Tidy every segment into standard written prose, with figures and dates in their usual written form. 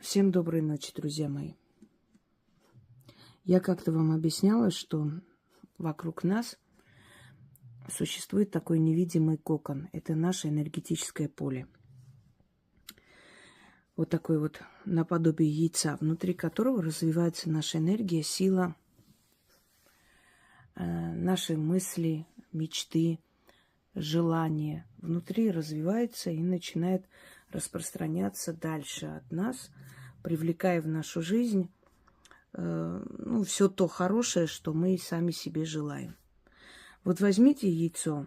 Всем доброй ночи, друзья мои. Я как-то вам объясняла, что вокруг нас существует такой невидимый кокон. Это наше энергетическое поле. Вот такой вот наподобие яйца, внутри которого развивается наша энергия, сила, наши мысли, мечты, желания. Внутри развивается и начинает распространяться дальше от нас, привлекая в нашу жизнь все то хорошее, что мы сами себе желаем. Вот возьмите яйцо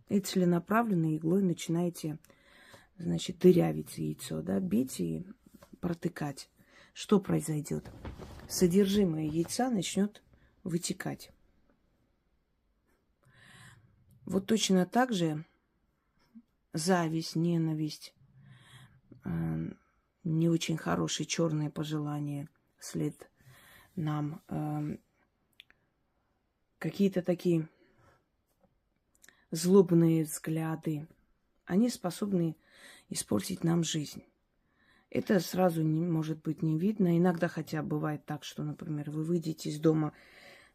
и целенаправленной иглой начинаете, дырявить яйцо, да, бить и протыкать. Что произойдет? Содержимое яйца начнет вытекать. Вот точно так же зависть, ненависть, не очень хорошие черные пожелания вслед нам, какие-то такие злобные взгляды, они способны испортить нам жизнь. Это сразу может быть не видно. Иногда хотя бывает так, что, например, вы выйдете из дома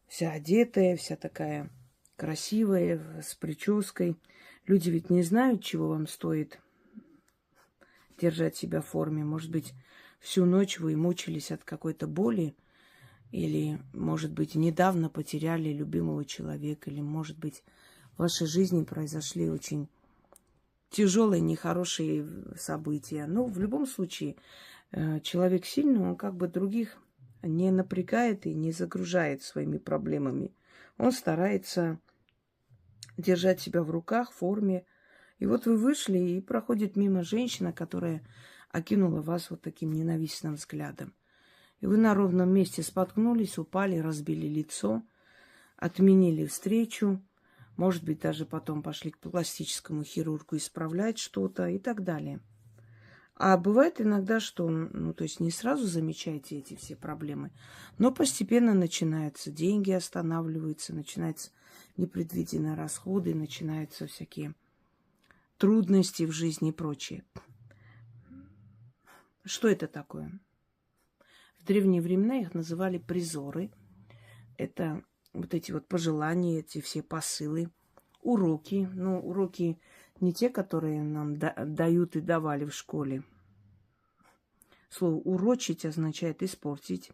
вся одетая, вся такая красивая, с прической. Люди ведь не знают, чего вам стоит держать себя в форме. Может быть, всю ночь вы мучились от какой-то боли, или, может быть, недавно потеряли любимого человека, или, может быть, в вашей жизни произошли очень тяжелые, нехорошие события. Но в любом случае, человек сильный, он как бы других не напрягает и не загружает своими проблемами. Он старается держать себя в руках, в форме. И вот вы вышли, и проходит мимо женщина, которая окинула вас вот таким ненавистным взглядом. И вы на ровном месте споткнулись, упали, разбили лицо, отменили встречу, может быть, даже потом пошли к пластическому хирургу исправлять что-то и так далее. А бывает иногда, что, не сразу замечаете эти все проблемы, но постепенно начинаются, деньги останавливаются, начинаются непредвиденные расходы, начинаются всякие трудности в жизни и прочее. Что это такое? В древние времена их называли призоры. Это вот эти вот пожелания, эти все посылы, уроки. Но уроки не те, которые нам дают и давали в школе. Слово «урочить» означает «испортить»,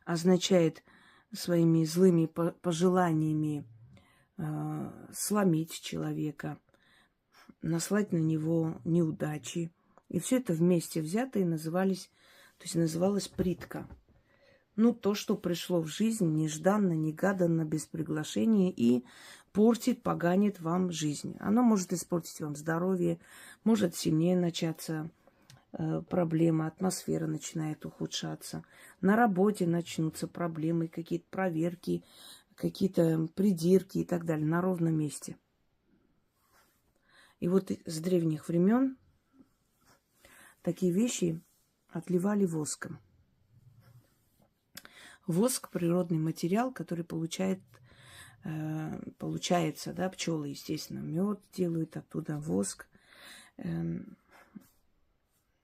означает своими злыми пожеланиями сломить человека, наслать на него неудачи. И все это вместе взятое называлось притка. То, что пришло в жизнь нежданно, негаданно, без приглашения и портит, поганит вам жизнь. Оно может испортить вам здоровье, может сильнее начаться проблема, атмосфера начинает ухудшаться. На работе начнутся проблемы, какие-то проверки, какие-то придирки и так далее на ровном месте. И вот с древних времен такие вещи отливали воском. Воск – природный материал, который получается, да, пчелы, естественно, мед делают, оттуда воск,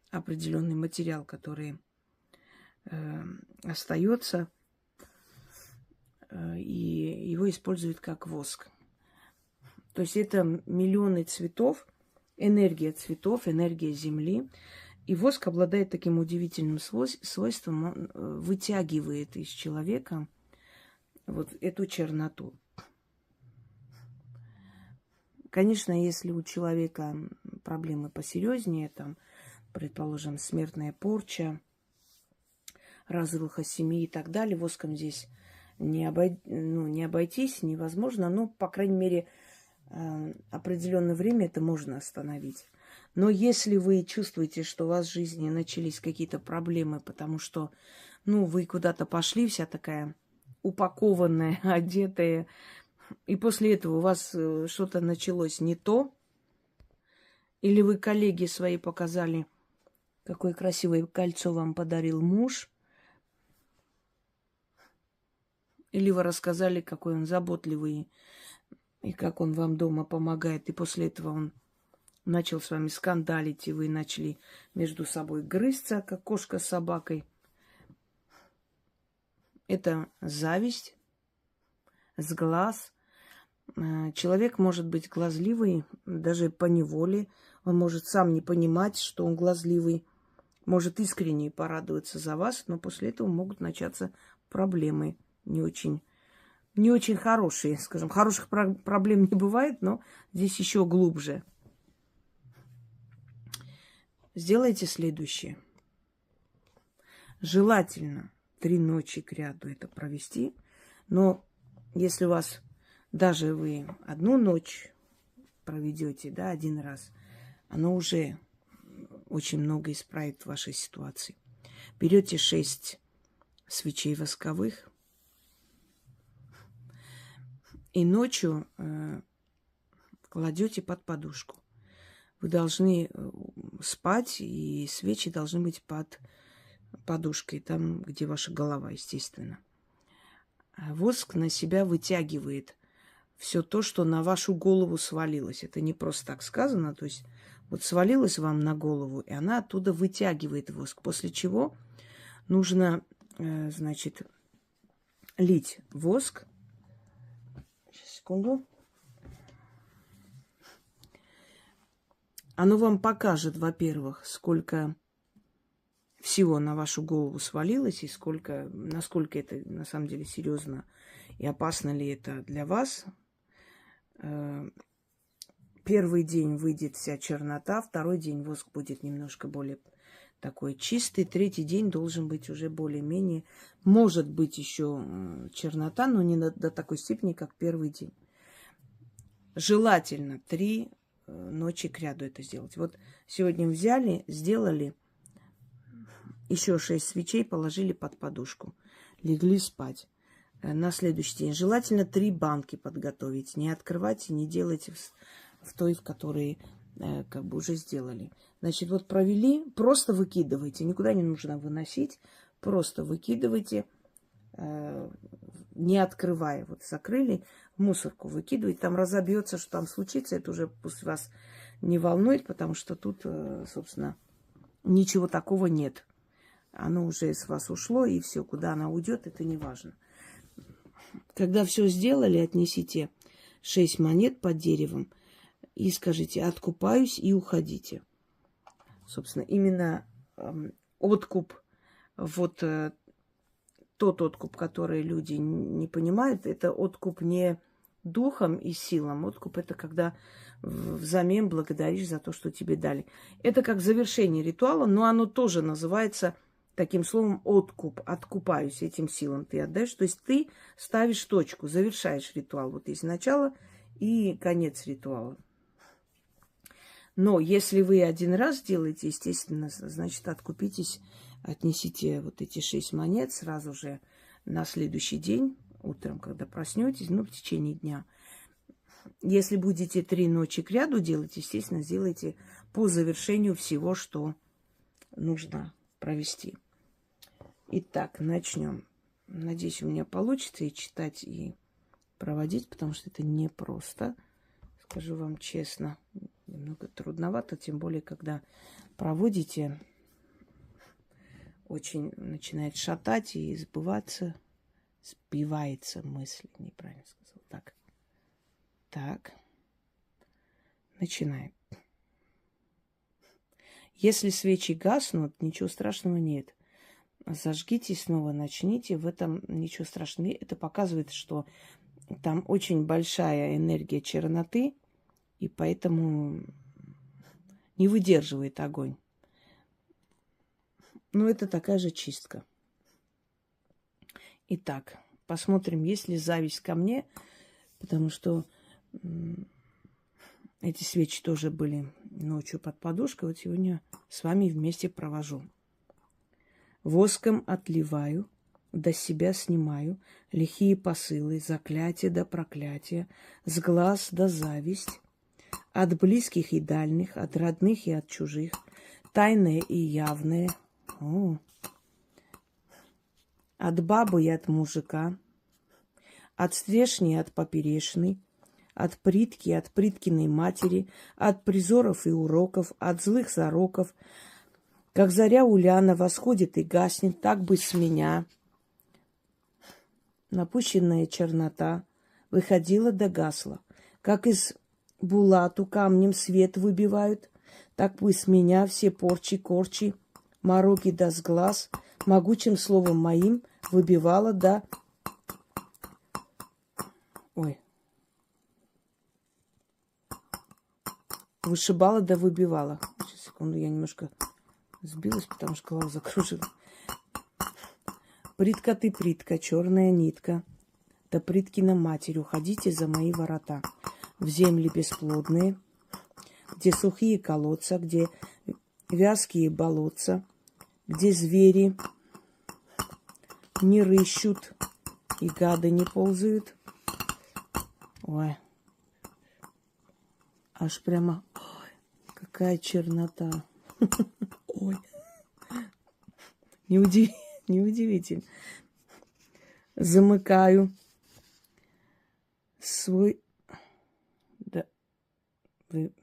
определенный материал, который остается, и его используют как воск. То есть это миллионы цветов, энергия Земли. И воск обладает таким удивительным свойством, он вытягивает из человека вот эту черноту. Конечно, если у человека проблемы посерьезнее, там, предположим, смертная порча, разруха семьи и так далее, воском здесь не обойтись невозможно, но, по крайней мере, определенное время это можно остановить. Но если вы чувствуете, что у вас в жизни начались какие-то проблемы, потому что, вы куда-то пошли, вся такая упакованная, одетая, и после этого у вас что-то началось не то, или вы коллеге своей показали, какое красивое кольцо вам подарил муж, или вы рассказали, какой он заботливый, и как он вам дома помогает, и после этого он начал с вами скандалить, и вы начали между собой грызться, как кошка с собакой. Это зависть, сглаз. Человек может быть глазливый даже по неволе. Он может сам не понимать, что он глазливый. Может искренне порадоваться за вас, но после этого могут начаться проблемы не очень хорошие, скажем. Хороших проблем не бывает, но здесь еще глубже. Сделайте следующее. Желательно 3 ночи кряду это провести, но если у вас даже вы 1 ночь проведете, да, 1 раз, оно уже очень много исправит в вашей ситуации. Берете 6 свечей восковых и ночью кладете под подушку. Вы должны спать, и свечи должны быть под подушкой, там, где ваша голова, естественно. Воск на себя вытягивает все то, что на вашу голову свалилось. Это не просто так сказано. То есть вот свалилось вам на голову, и она оттуда вытягивает воск. После чего нужно, значит, лить воск. Сейчас, секунду. Оно вам покажет, во-первых, сколько всего на вашу голову свалилось, и насколько это на самом деле серьезно и опасно ли это для вас. Первый день выйдет вся чернота, 2-й день воск будет немножко более такой чистый, 3-й день должен быть уже более-менее, может быть еще чернота, но не до такой степени, как 1-й день. Желательно 3 ночи кряду это сделать. Вот сегодня взяли, сделали, еще 6 свечей положили под подушку, легли спать. На следующий день желательно 3 банки подготовить, не открывайте, не делайте в той, в которой как бы уже сделали. Значит, вот провели, просто выкидывайте, никуда не нужно выносить, просто выкидывайте, не открывая. Вот закрыли, в мусорку выкидывайте, там разобьется, что там случится, это уже пусть вас не волнует, потому что тут, собственно, ничего такого нет. Оно уже с вас ушло, и все, куда оно уйдет, это не важно. Когда все сделали, отнесите 6 монет под деревом и скажите: откупаюсь и уходите. Собственно, именно откуп, вот тот откуп, который люди не понимают, это откуп не духом и силам. Откуп — это когда взамен благодаришь за то, что тебе дали. Это как завершение ритуала, но оно тоже называется таким словом откуп. Откупаюсь этим силам, ты отдаешь. То есть ты ставишь точку, завершаешь ритуал. Вот есть начало и конец ритуала. Но если вы 1 раз делаете, естественно, значит, откупитесь, отнесите вот эти 6 монет сразу же на следующий день, утром, когда проснетесь, в течение дня. Если будете 3 ночи кряду делать, естественно, сделайте по завершению всего, что нужно провести. Итак, начнем. Надеюсь, у меня получится и читать, и проводить, потому что это непросто. Скажу вам честно, немного трудновато, тем более, когда проводите, очень начинает шатать и сбивается мысль. Неправильно сказал. Так. Начинаем. Если свечи гаснут, ничего страшного нет. Зажгите, снова начните. В этом ничего страшного. Это показывает, что там очень большая энергия черноты, и поэтому не выдерживает огонь. Но это такая же чистка. Итак, посмотрим, есть ли зависть ко мне, потому что эти свечи тоже были ночью под подушкой. Вот сегодня с вами вместе провожу. Воском отливаю, до себя снимаю лихие посылы, заклятия до проклятия, с глаз до зависть, от близких и дальних, от родных и от чужих, тайное и явное, от бабы и от мужика, от стрешней и от поперечной, от притки, от приткиной матери, от призоров и уроков, от злых зароков. Как заря Уляна восходит и гаснет, так бы с меня. Напущенная чернота выходила да гасла. Как из булату камнем свет выбивают, так бы с меня все порчи-корчи, мороки да с глаз, могучим словом моим выбивала да... Ой. Вышибала да выбивала. Сейчас, секунду, я немножко сбилась, потому что голова закружила. Притка ты, притка, черная нитка, да приткина матерь, уходите за мои ворота. В земли бесплодные, где сухие колодца, где вязкие болотца, где звери не рыщут и гады не ползают. Ой, аж прямо, ой, какая чернота. Ой, неудивительно. Замыкаю свой... Да, вы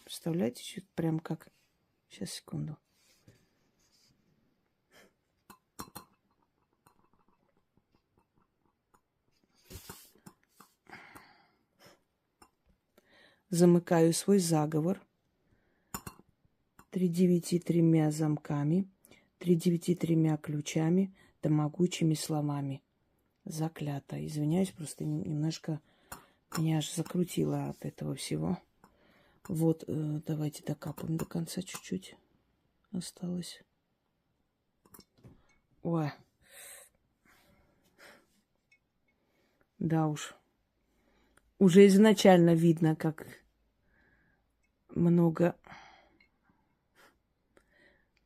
представляете, что прям как... Сейчас, секунду. Замыкаю свой заговор 3 замками, 3 ключами, да могучими словами. Заклято. Извиняюсь, просто немножко меня аж закрутило от этого всего. Вот, давайте докапаем до конца чуть-чуть. Осталось. Ой. Да уж. Уже изначально видно, как много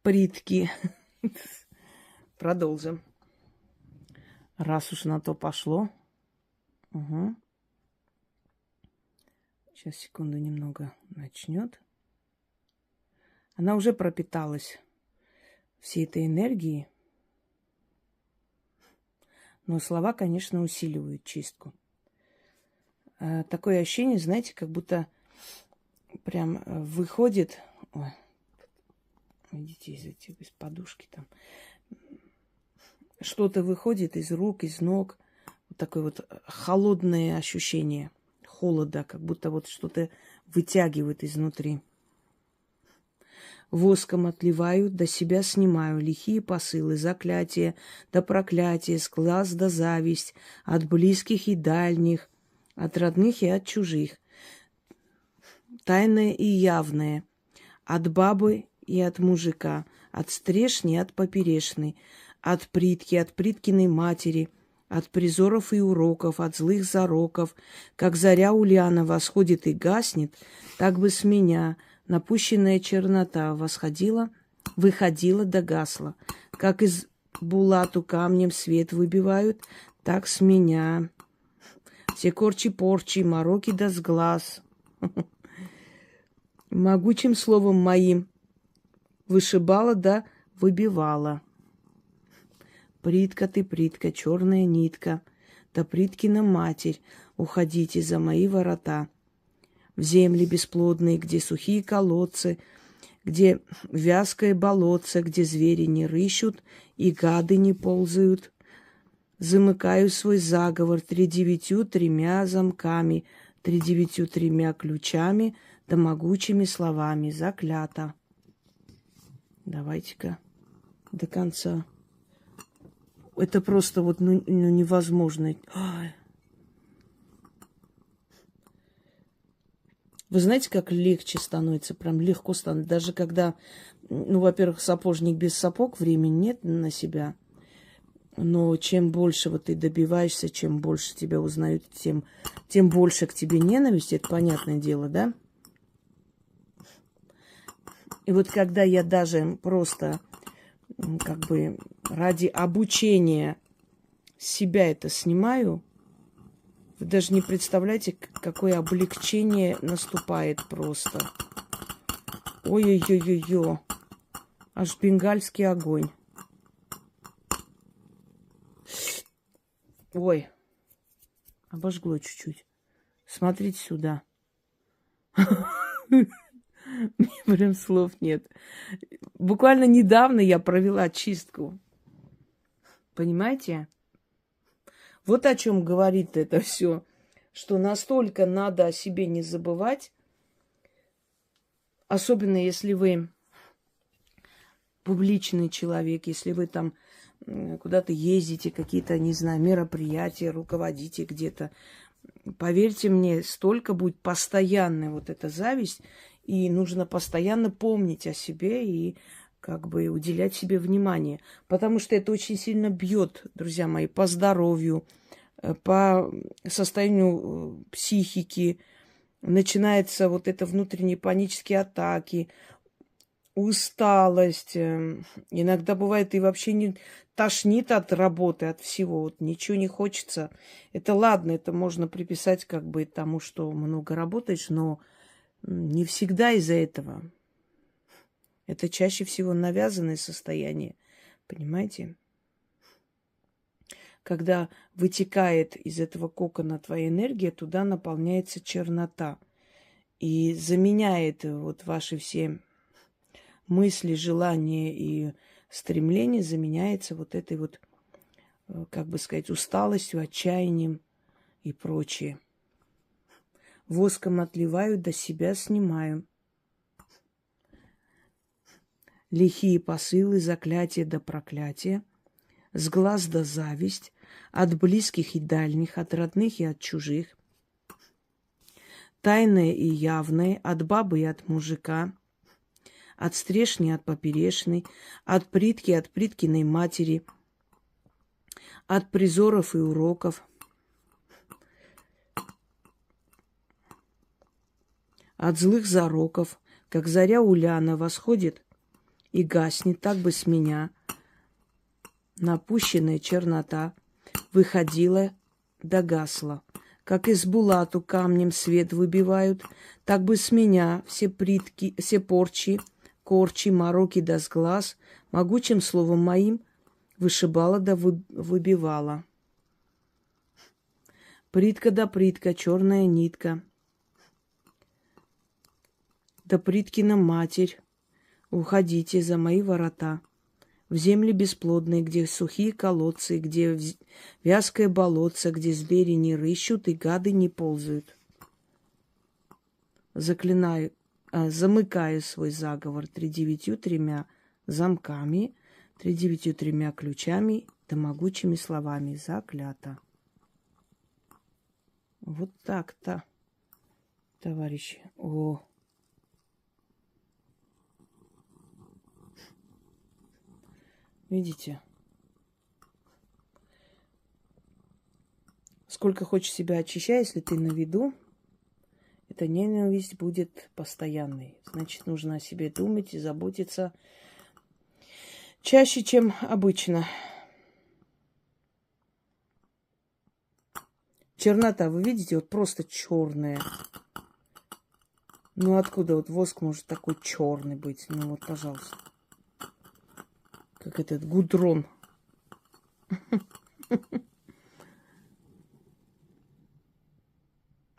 притки. Продолжим. Раз уж на то пошло. Угу. Сейчас, секунду, немного начнет. Она уже пропиталась всей этой энергией. Но слова, конечно, усиливают чистку. Такое ощущение, знаете, как будто прям выходит... Ой, видите, из подушки там. Что-то выходит из рук, из ног. Вот такое вот холодное ощущение холода, как будто вот что-то вытягивает изнутри. Воском отливаю, до себя снимаю лихие посылы, заклятия да проклятия, с глаз да зависть, от близких и дальних, от родных и от чужих, тайное и явное, от бабы и от мужика, от стрешни и от поперечной, от приткиной матери, от призоров и уроков, от злых зароков, как заря Ульяна восходит и гаснет, так бы с меня напущенная чернота выходила да гасла, как из булату камнем свет выбивают, так с меня все корчи-порчи, мороки да с глаз. Могучим словом моим вышибала да выбивала. Притка ты, притка, черная нитка, да приткина матерь, уходите за мои ворота. В земли бесплодные, где сухие колодцы, где вязкое болотце, где звери не рыщут и гады не ползают. Замыкаю свой заговор 3 замками, 3 ключами, да могучими словами. Заклято. Давайте-ка до конца. Это просто вот невозможно. Ай. Вы знаете, как легче становится? Прям легко становится. Даже когда, во-первых, сапожник без сапог, времени нет на себя. Но чем больше вот ты добиваешься, чем больше тебя узнают, тем больше к тебе ненависти. Это понятное дело, да? И вот когда я даже просто как бы ради обучения себя это снимаю, вы даже не представляете, какое облегчение наступает просто. Ой-ой-ой-ой-ой. Аж бенгальский огонь. Ой. Обожгло чуть-чуть. Смотрите сюда. Мне прям слов нет. Буквально недавно я провела чистку. Понимаете? Вот о чем говорит это все. Что настолько надо о себе не забывать, особенно если вы публичный человек, если вы там куда-то ездите, какие-то, не знаю, мероприятия, руководите где-то. Поверьте мне, столько будет постоянная вот эта зависть, и нужно постоянно помнить о себе и как бы уделять себе внимание. Потому что это очень сильно бьет, друзья мои, по здоровью, по состоянию психики. Начинаются вот это внутренние панические атаки, усталость. Иногда бывает и вообще не тошнит от работы, от всего. Вот ничего не хочется. Это ладно, это можно приписать как бы тому, что много работаешь, но не всегда из-за этого. Это чаще всего навязанное состояние. Понимаете? Когда вытекает из этого кокона твоя энергия, туда наполняется чернота. И заменяет вот ваши все мысли, желания и стремления, заменяется вот этой вот, как бы сказать, усталостью, отчаянием и прочее. Воском отливаю, до себя снимаю. Лихие посылы, заклятия до проклятия, с глаз до зависть, от близких и дальних, от родных и от чужих, тайное и явное, от бабы и от мужика, от стрешни, от поперечной, от приткиной матери, от призоров и уроков, от злых зароков, как заря Уляна восходит и гаснет, так бы с меня напущенная чернота выходила да гасла. Как из булату камнем свет выбивают, так бы с меня все притки, все порчи, корчи, мороки да с глаз могучим словом моим вышибала да выбивала. Притка да притка, черная нитка, да приткина матерь, уходите за мои ворота. В земли бесплодные, где сухие колодцы, где вязкое болотце, где звери не рыщут и гады не ползают. Замыкаю свой заговор 39 замками, 39 ключами да могучими словами. Заклято. Вот так-то, товарищи. О! Видите? Сколько хочешь себя очищай, если ты на виду, эта ненависть будет постоянной. Значит, нужно о себе думать и заботиться чаще, чем обычно. Чернота, вы видите, вот просто черная. Ну откуда вот воск может такой черный быть? Ну вот, пожалуйста. Как этот гудрон.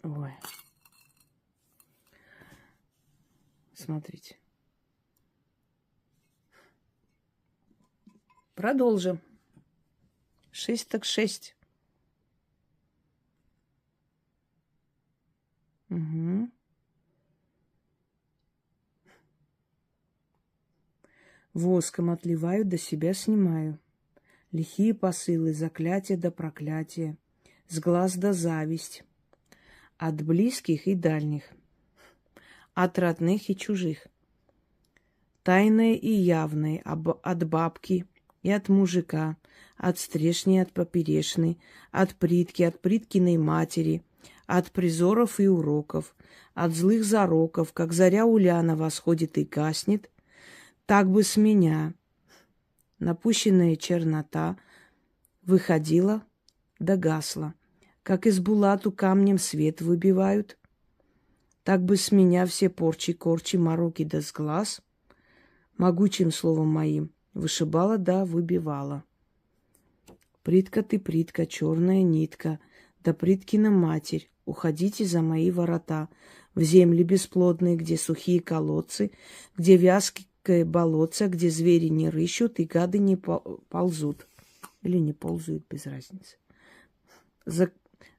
Ой. Смотрите. Продолжим. 6 так 6. Угу. Воском отливаю, до себя снимаю. Лихие посылы, заклятия до проклятия, с глаз до зависть, от близких и дальних, от родных и чужих, тайное и явное, от бабки и от мужика, от стрешни, от поперечной, от приткиной матери, от призоров и уроков, от злых зароков, как заря Уляна восходит и гаснет, так бы с меня напущенная чернота выходила да гасла. Как из булату камнем свет выбивают, так бы с меня все порчи, корчи, мороки да с глаз могучим словом моим вышибала да выбивала. Притка ты, притка, черная нитка, да приткина матерь, уходите за мои ворота, в земли бесплодные, где сухие колодцы, где вязкое болотце, где звери не рыщут и гады не ползут. Или не ползают, без разницы.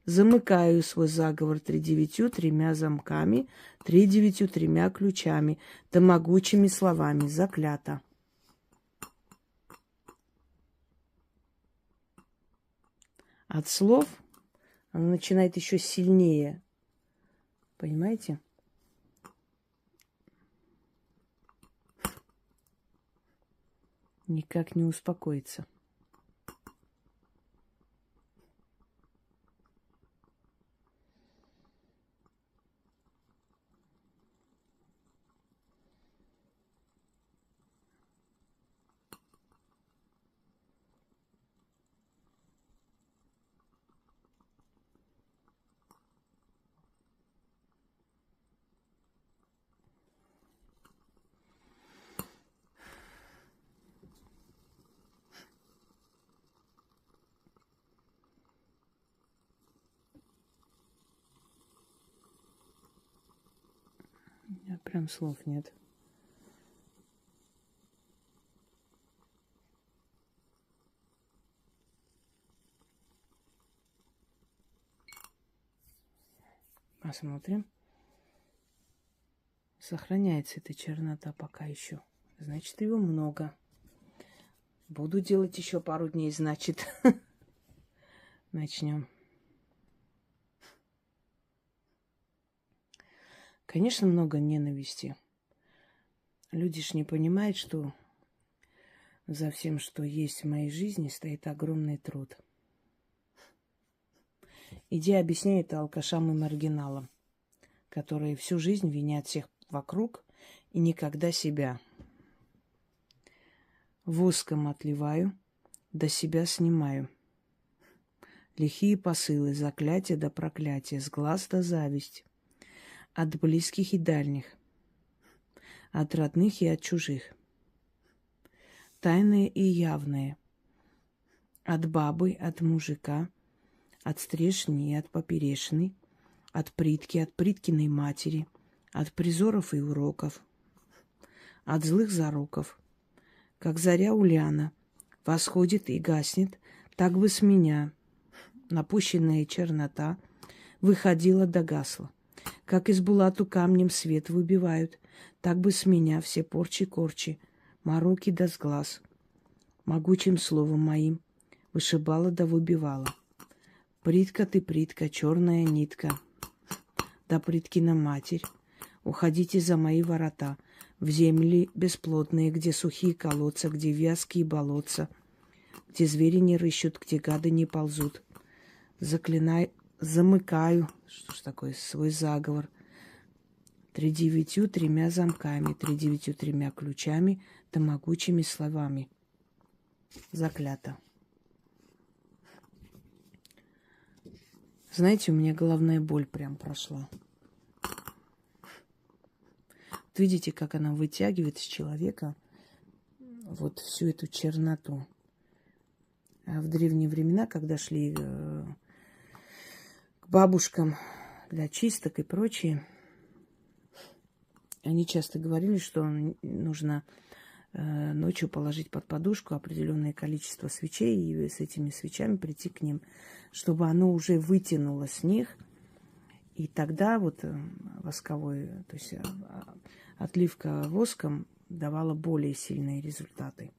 Замыкаю свой заговор 39 тремя замками, 39 тремя ключами, да могучими словами. Заклято. От слов она начинает еще сильнее. Понимаете? Никак не успокоится. Прям слов нет. Посмотрим. Сохраняется эта чернота пока еще. Значит, его много. Буду делать еще пару дней, значит. Начнем. Конечно, много ненависти. Люди ж не понимают, что за всем, что есть в моей жизни, стоит огромный труд. Иди объясняй это алкашам и маргиналам, которые всю жизнь винят всех вокруг и никогда себя. Воском отливаю, до себя снимаю. Лихие посылы, заклятия до проклятия, с глаз до зависть. От близких и дальних, от родных и от чужих. Тайные и явные. От бабы, от мужика, от стрешни и от поперечной, от приткиной матери, от призоров и уроков, от злых зароков. Как заря Ульяна восходит и гаснет, так бы с меня напущенная чернота выходила да гасла. Как из булату камнем свет выбивают, так бы с меня все порчи-корчи, мороки да с глаз. Могучим словом моим вышибала да выбивала. Притка ты, притка, черная нитка, да приткина матерь, уходите за мои ворота, в земли бесплодные, где сухие колодца, где вязкие болотца, где звери не рыщут, где гады не ползут. Замыкаю, что ж такое, свой заговор 39 тремя замками, 39 тремя ключами, да могучими словами. Заклято. Знаете, у меня головная боль прям прошла. Вот видите, как она вытягивает из человека вот всю эту черноту. А в древние времена, когда шли к бабушкам для чисток и прочее, они часто говорили, что нужно ночью положить под подушку определенное количество свечей и с этими свечами прийти к ним, чтобы оно уже вытянуло с них, и тогда вот восковой, то есть отливка воском давала более сильные результаты.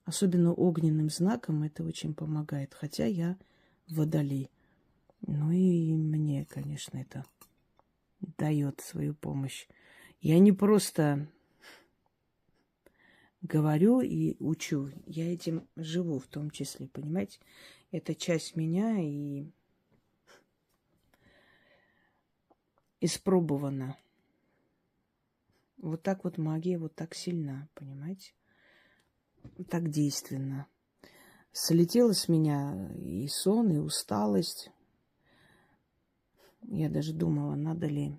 Особенно огненным знаком это очень помогает, хотя я водолей. Ну и мне, конечно, это дает свою помощь. Я не просто говорю и учу, я этим живу в том числе, понимаете? Это часть меня и испробована. Вот так вот магия, вот так сильна, понимаете? Вот так действенно. Слетело с меня и сон, и усталость. Я даже думала, надо ли,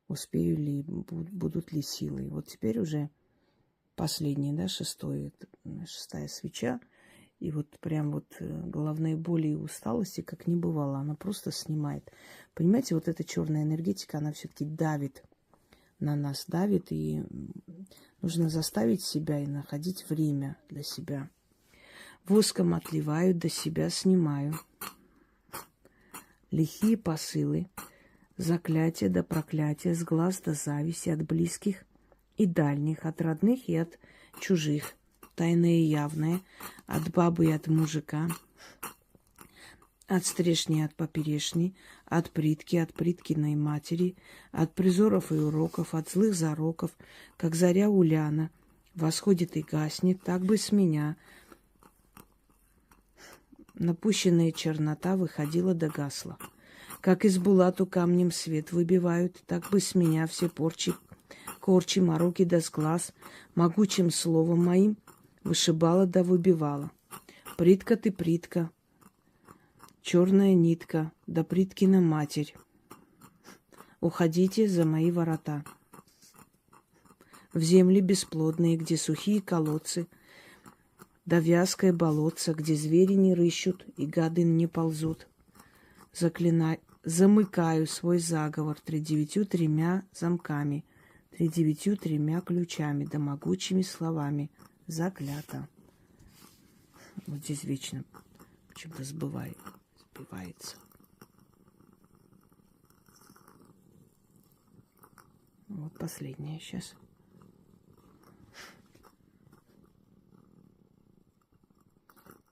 успею ли, будут ли силы. Вот теперь уже последний, да, шестая свеча. И вот прям вот головные боли и усталости как не бывало. Она просто снимает. Понимаете, вот эта черная энергетика, она все-таки давит на нас, давит. И нужно заставить себя и находить время для себя. Воском отливаю, до себя снимаю. Лихие посылы, заклятия до проклятия, с глаз до зависти, от близких и дальних, от родных и от чужих. Тайное и явное, от бабы и от мужика, от стрешни и от поперешни, от приткиной матери, от призоров и уроков, от злых зароков, как заря уляна, восходит и гаснет, так бы с меня. Напущенная чернота выходила да гасла. Как из булату камнем свет выбивают, так бы с меня все порчи, корчи, мороки да с глаз, могучим словом моим вышибала да выбивала. Притка ты, притка, черная нитка, да приткина матерь. Уходите за мои ворота. В земли бесплодные, где сухие колодцы, да вязкое болотце, где звери не рыщут и гады не ползут. Замыкаю свой заговор 39 замками, 39 ключами, да могучими словами. Заклято. Вот здесь вечно почему-то сбывается. Вот последнее сейчас.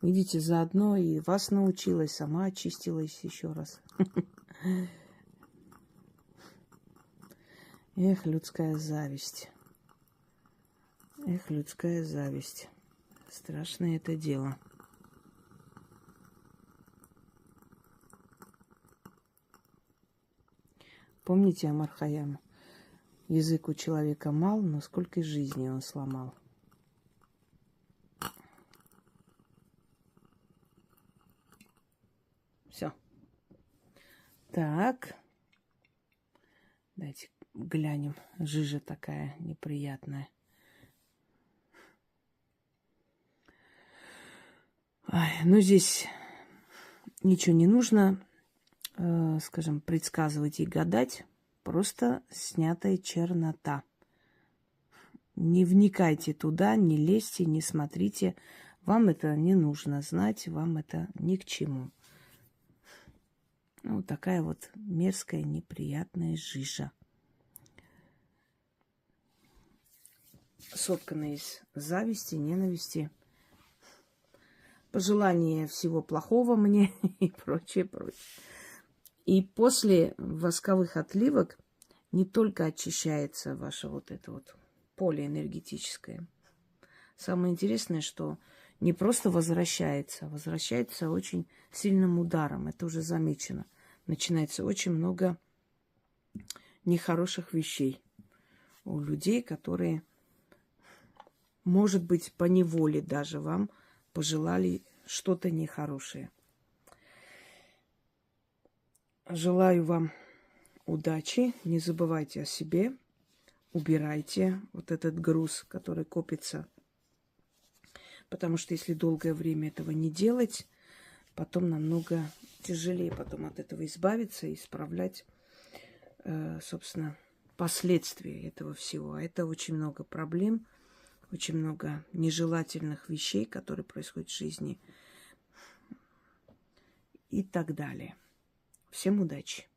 Видите, заодно и вас научилась, сама очистилась еще раз. Эх, людская зависть. Эх, людская зависть. Страшное это дело. Помните Амар Хайям? Язык у человека мал, но сколько жизни он сломал. Все. Так. Давайте глянем. Жижа такая неприятная. Ой, ну, здесь ничего не нужно, скажем, предсказывать и гадать. Просто снятая чернота. Не вникайте туда, не лезьте, не смотрите. Вам это не нужно знать, вам это ни к чему. Ну, такая вот мерзкая, неприятная жижа. Сотканная из зависти, ненависти, пожелания всего плохого мне и прочее, прочее. И после восковых отливок не только очищается ваше вот это вот поле энергетическое. Самое интересное, что не просто возвращается, а возвращается очень сильным ударом. Это уже замечено. Начинается очень много нехороших вещей у людей, которые, может быть, по неволе даже вам пожелали что-то нехорошее. Желаю вам удачи. Не забывайте о себе. Убирайте вот этот груз, который копится. Потому что если долгое время этого не делать, потом намного тяжелее потом от этого избавиться и исправлять, собственно, последствия этого всего. А это очень много проблем, очень много нежелательных вещей, которые происходят в жизни и так далее. Всем удачи!